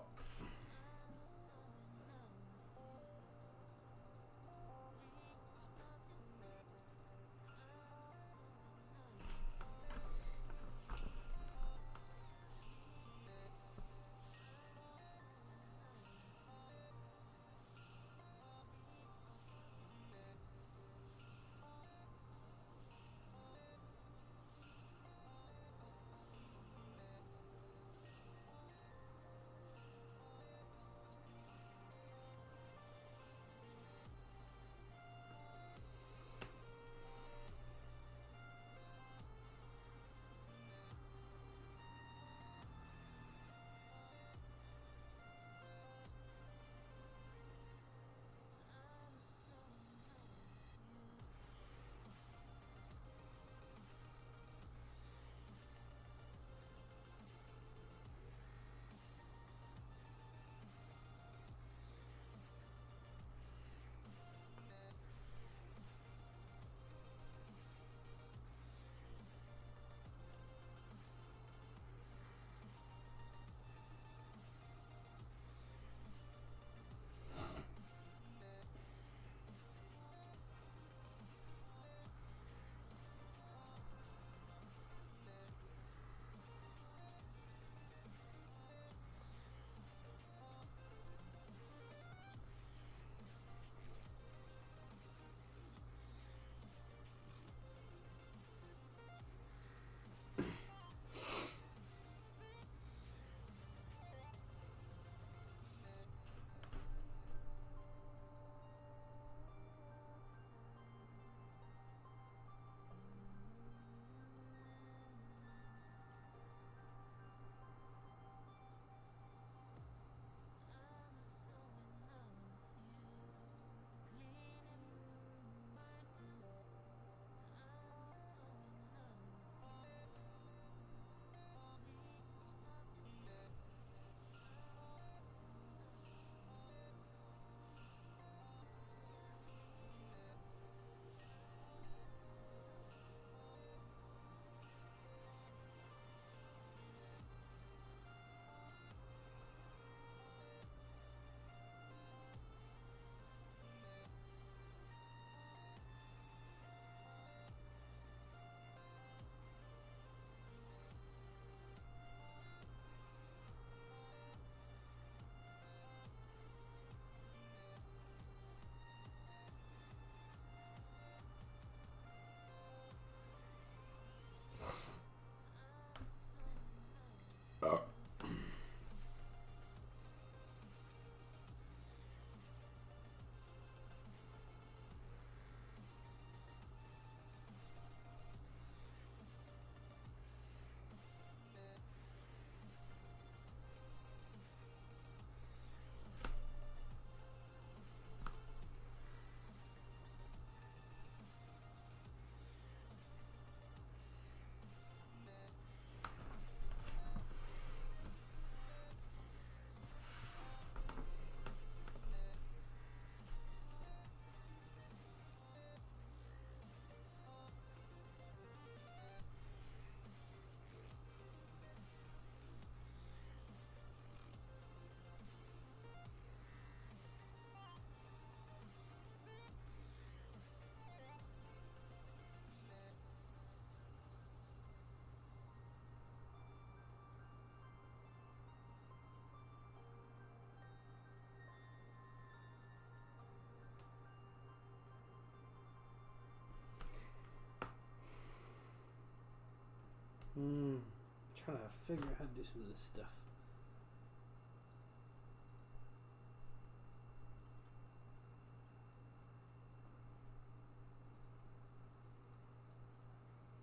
Trying to figure out how to do some of this stuff.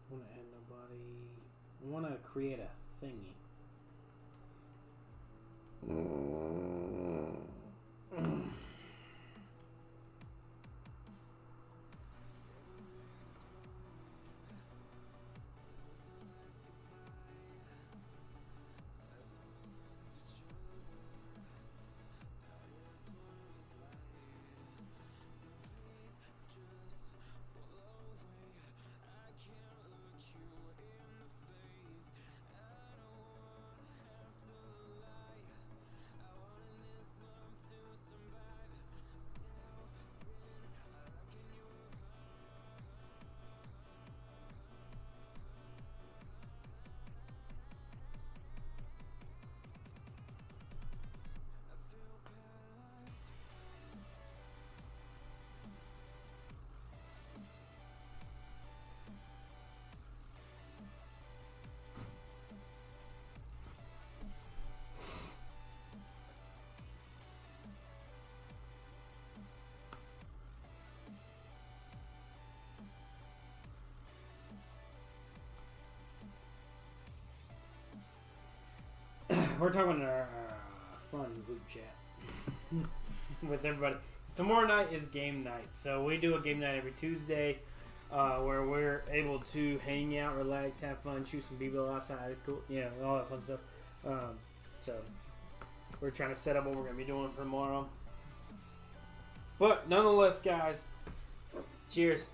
I want to add nobody. I want to create a thingy. We're talking in our fun group chat with everybody. Tomorrow night is game night, so we do a game night every Tuesday, where we're able to hang out, relax, have fun, shoot some b-ball outside, cool, all that fun stuff. So we're trying to set up what we're gonna be doing for tomorrow. But nonetheless, guys, cheers.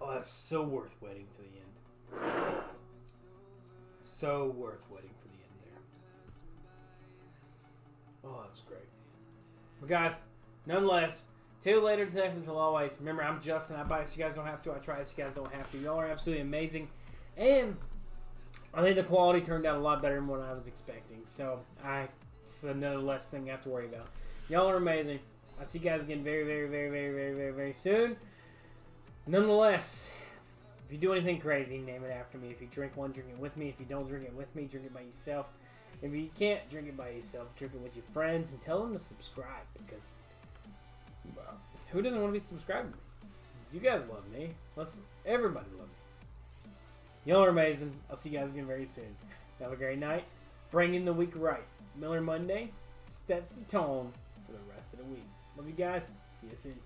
Oh, that's so worth waiting to the end. So worth waiting for the end there. Oh, that was great. But guys, nonetheless, till later, next until always. Remember, I'm Justin. I buy this. You guys don't have to. I try this. You guys don't have to. Y'all are absolutely amazing. And I think the quality turned out a lot better than what I was expecting. So, it's another less thing I have to worry about. Y'all are amazing. I'll see you guys again very, very, very, very, very, very, very soon. Nonetheless, if you do anything crazy, name it after me. If you drink one, drink it with me. If you don't drink it with me, drink it by yourself. If you can't drink it by yourself, drink it with your friends and tell them to subscribe, because who doesn't want to be subscribed to me? You guys love me. Everybody love me. Y'all are amazing. I'll see you guys again very soon. Have a great night. Bringing the week right. Miller Monday sets the tone for the rest of the week. Love you guys. See you soon.